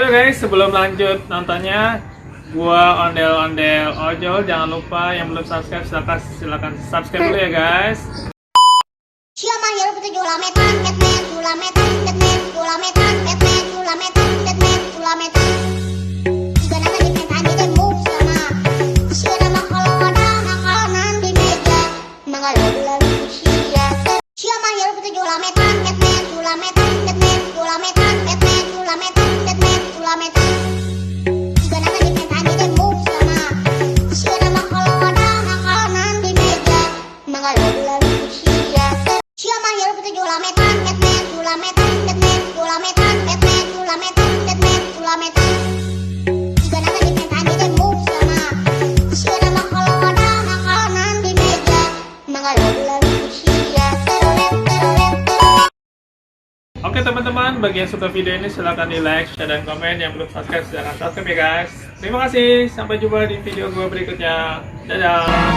Halo guys, sebelum lanjut nontonnya, gua ondel-ondel ojol. Jangan lupa yang belum subscribe silakan subscribe dulu ya guys. Oke teman-teman, bagi yang suka video ini silahkan di like, share, dan komen. Yang belum subscribe silahkan subscribe ya guys. Terima kasih, sampai jumpa di video gue berikutnya. Dadah.